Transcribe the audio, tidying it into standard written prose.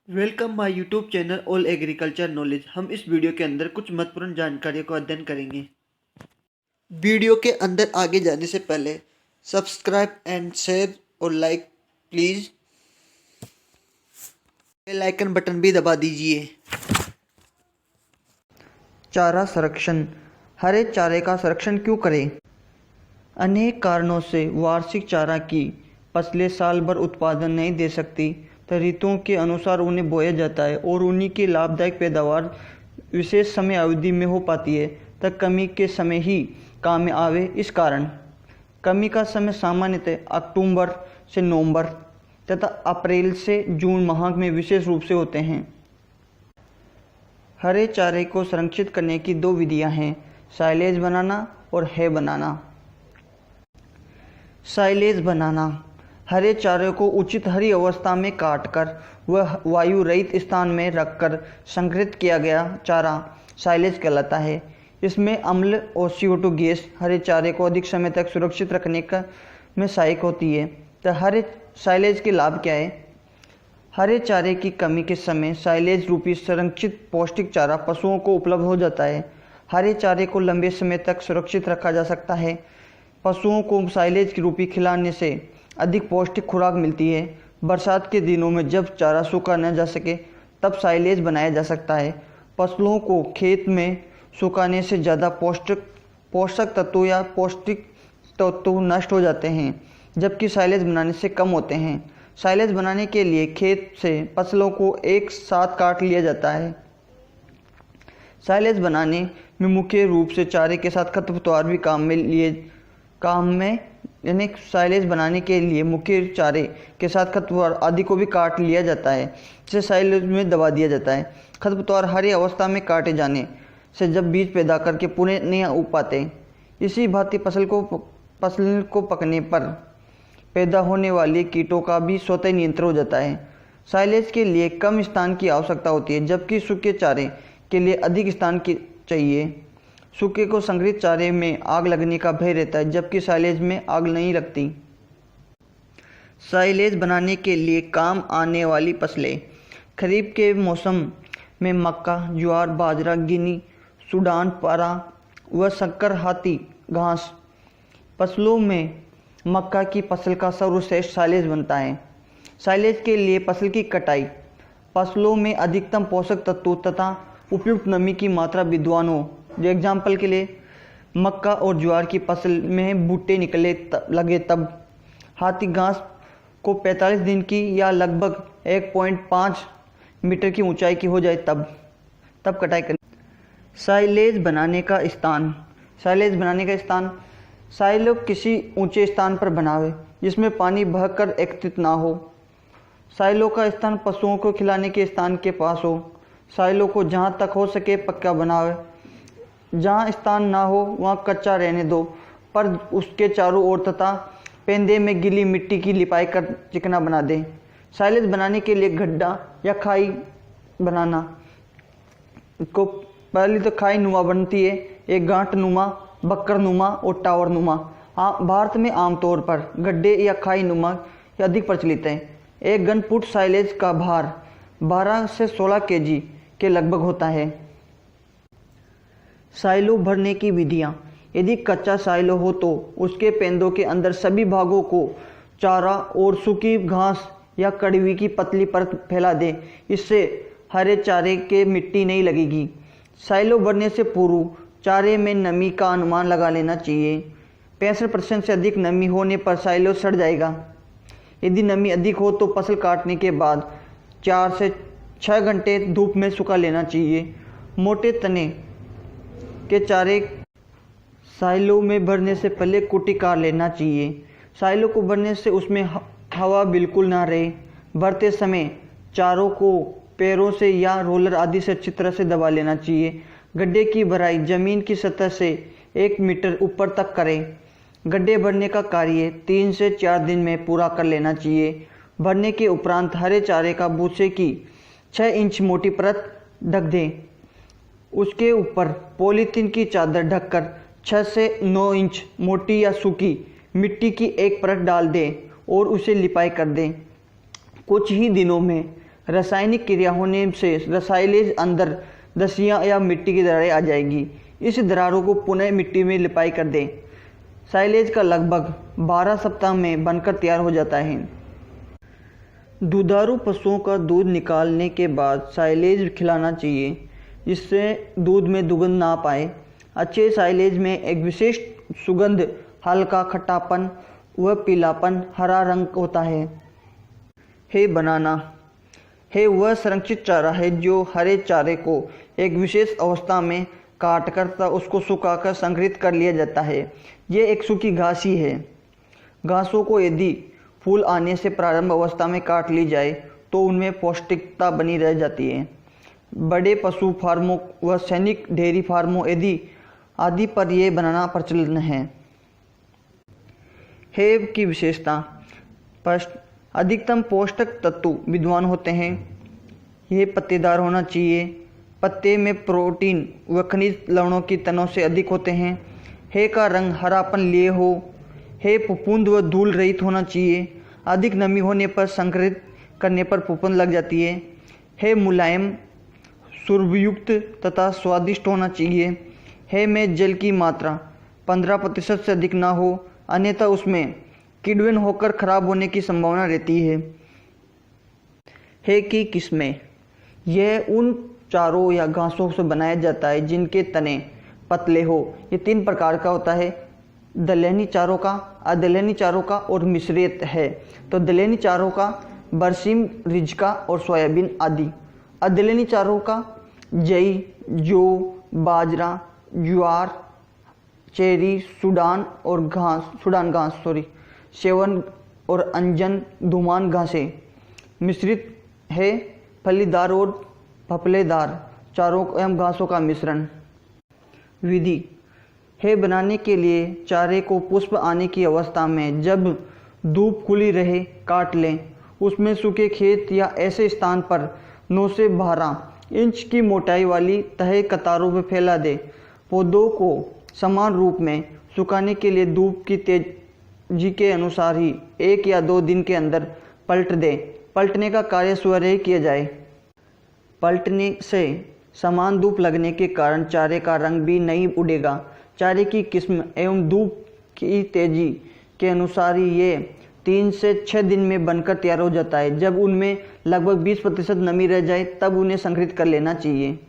Welcome my YouTube channel all agriculture knowledge. हम इस video के अंदर कुछ महत्वपूर्ण जानकारियों को अध्ययन करेंगे। वीडियो के अंदर आगे जाने से पहले सब्सक्राइब एंड शेयर और like please. Bell icon button भी दबा दीजिए। चारा संरक्षण। हरे चारे का संरक्षण क्यों करें? अनेक कारणों से वार्षिक चारा की फसलें साल भर उत्पादन नहीं दे सकती, तो ऋतुओं के अनुसार उन्हें बोया जाता है और उन्हीं की लाभदायक पैदावार विशेष समय अवधि में हो पाती है, तब कमी के समय ही काम में आवे। इस कारण कमी का समय सामान्यतः अक्टूबर से नवंबर तथा अप्रैल से जून माह में विशेष रूप से होते हैं। हरे चारे को संरक्षित करने की दो विधियां हैं, साइलेज बनाना और है बनाना। साइलेज बनाना। हरे चारे को उचित हरी अवस्था में काटकर वह वायु रहित स्थान में रखकर संग्रहित किया गया चारा साइलेज कहलाता है। इसमें अम्ल और CO2 गैस हरे चारे को अधिक समय तक सुरक्षित रखने का में सहायक होती है। तो हरे साइलेज के लाभ क्या है? हरे चारे की कमी के समय साइलेज रूपी संरक्षित पौष्टिक चारा पशुओं को उपलब्ध हो जाता है। हरे चारे को लंबे समय तक सुरक्षित रखा जा सकता है। पशुओं को साइलेज रूपी खिलाने से अधिक पौष्टिक खुराक मिलती है। बरसात के दिनों में जब चारा सूखा न जा सके तब साइलेज बनाया जा सकता है। फसलों को खेत में सुखाने से ज़्यादा पोषक तत्व या पौष्टिक तत्व नष्ट हो जाते हैं, जबकि साइलेज बनाने से कम होते हैं। साइलेज बनाने के लिए खेत से फसलों को एक साथ काट लिया जाता है। साइलेज बनाने में मुख्य रूप से चारे के साथ खरपतवार भी काम में यानी साइलेज बनाने के लिए मुख्य चारे के साथ खरपतवार आदि को भी काट लिया जाता है, जिसे साइलेज में दबा दिया जाता है। खरपतवार हरी अवस्था में काटे जाने से जब बीज पैदा करके पुनः नहीं उग पाते, इसी भांति फसल को पकने पर पैदा होने वाले कीटों का भी स्वतः नियंत्रण हो जाता है। साइलेज के लिए कम स्थान की आवश्यकता होती है, जबकि सूखे चारे के लिए अधिक स्थान की चाहिए। सूखे को संग्रहित चारे में आग लगने का भय रहता है, जबकि साइलेज में आग नहीं लगती। साइलेज बनाने के लिए काम आने वाली फसलें। खरीफ के मौसम में मक्का, ज्वार, बाजरा, गिनी, सूडान, पारा व शक्कर हाथी घास। फसलों में मक्का की फसल का सर्वश्रेष्ठ साइलेज बनता है। साइलेज के लिए फसल की कटाई। फसलों में अधिकतम पोषक तत्व तथा उपयुक्त नमी की मात्रा विद्वान हो। जो एग्जाम्पल के लिए मक्का और ज्वार की फसल में भुट्टे लगे तब। हाथी घास को 45 दिन की या लगभग 1.5 मीटर की ऊंचाई की हो जाए तब कटाई करनी। साइलेज बनाने का स्थान। साइलेज बनाने का स्थान। साइलो किसी ऊंचे स्थान पर बनावे जिसमें पानी बहकर एकत्रित ना हो। साइलो का स्थान पशुओं को खिलाने के स्थान के पास हो। साइलो को जहाँ तक हो सके पक्का बनावे। जहाँ स्थान ना हो वहाँ कच्चा रहने दो, पर उसके चारों ओर तथा पेंदे में गीली मिट्टी की लिपाई कर चिकना बना दें। साइलेज बनाने के लिए गड्ढा या खाई बनाना को पहले तो खाई नुमा बनती है, एक गांठ नुमा, बक्कर नुमा और टावर नुमा। भारत में आमतौर पर गड्ढे या खाई नुमा अधिक प्रचलित है। एक घन फुट साइलेज का भार 12 से 16 kg के लगभग होता है। साइलो भरने की विधियां। यदि कच्चा साइलो हो तो उसके पेंदों के अंदर सभी भागों को चारा और सूखी घास या कड़वी की पतली परत फैला दें। इससे हरे चारे के मिट्टी नहीं लगेगी। साइलो भरने से पूर्व चारे में नमी का अनुमान लगा लेना चाहिए। 65% से अधिक नमी होने पर साइलो सड़ जाएगा। यदि नमी अधिक हो तो फसल काटने के बाद 4 से 6 घंटे धूप में सुखा लेना चाहिए। मोटे तने के चारे साइलो में भरने से पहले कुटी काट लेना चाहिए। साइलो को भरने से उसमें हवा बिल्कुल ना रहे। भरते समय चारों को पैरों से या रोलर आदि से अच्छी तरह से दबा लेना चाहिए। गड्ढे की भराई जमीन की सतह से 1 मीटर ऊपर तक करें। गड्ढे भरने का कार्य 3 से 4 दिन में पूरा कर लेना चाहिए। भरने के उपरांत हरे चारे का भूसे की 6 इंच मोटी परत ढक दें। उसके ऊपर पॉलीथीन की चादर ढककर 6 से 9 इंच मोटी या सूखी मिट्टी की एक परत डाल दें और उसे लिपाई कर दें। कुछ ही दिनों में रासायनिक क्रिया होने से साइलेज अंदर दसियां या मिट्टी की दरारें आ जाएगी। इस दरारों को पुनः मिट्टी में लिपाई कर दें। साइलेज का लगभग 12 सप्ताह में बनकर तैयार हो जाता है। दुधारू पशुओं का दूध निकालने के बाद साइलेज खिलाना चाहिए, जिससे दूध में दुर्गंध ना पाए। अच्छे साइलेज में एक विशेष सुगंध, हल्का खट्टापन व पीलापन, हरा रंग होता है। हे बनाना है वह संरक्षित चारा है जो हरे चारे को एक विशेष अवस्था में काटकर तथा उसको सुखाकर संग्रहित कर लिया जाता है। ये एक सूखी घास ही है। घासों को यदि फूल आने से प्रारंभ अवस्था में काट ली जाए तो उनमें पौष्टिकता बनी रह जाती है। बड़े पशु फार्मों व सैनिक डेयरी फार्मों आदि पर यह बनाना प्रचलन है। हेव की विशेषता। फर्स्ट, अधिकतम पोषक तत्व विद्वान होते हैं। यह पत्तेदार होना चाहिए। पत्ते में प्रोटीन व खनिज लवणों की तनों से अधिक होते हैं। हे का रंग हरापन लिए हो। हे फफूंद व धूल रहित होना चाहिए। अधिक नमी होने पर संग्रहित करने पर फफूंद लग जाती है। हे मुलायम, सुरभियुक्त तथा स्वादिष्ट होना चाहिए। हे में जल की मात्रा 15% से अधिक ना हो, अन्यथा उसमें किण्वन होकर खराब होने की संभावना रहती है। हे की किस्में। यह उन चारों या घासों से बनाया जाता है जिनके तने पतले हो। ये 3 प्रकार का होता है, दलहनी चारों का, अदलहनी चारों का और मिश्रित है। तो दलहनी चारों का बरसीम, रिजका और सोयाबीन आदि। अदलहनी चारों का जई, जौ, बाजरा, ज्वार, चेरी, सूडान घास, सेवन और अंजन, धुमान घासें। मिश्रित है फलीदार और फफलेदार चारों एवं घासों का मिश्रण। विधि है बनाने के लिए चारे को पुष्प आने की अवस्था में जब धूप खुली रहे काट लें। उसमें सूखे खेत या ऐसे स्थान पर 9 से 12 इंच की मोटाई वाली तह कतारों में फैला दें। पौधों को समान रूप में सुखाने के लिए धूप की तेजी के अनुसार ही 1 या 2 दिन के अंदर पलट दें। पलटने का कार्य स्वयं किया जाए। पलटने से समान धूप लगने के कारण चारे का रंग भी नहीं उड़ेगा। चारे की किस्म एवं धूप की तेजी के अनुसार ही ये 3 से 6 दिन में बनकर तैयार हो जाता है। जब उनमें लगभग 20% नमी रह जाए तब उन्हें संग्रहित कर लेना चाहिए।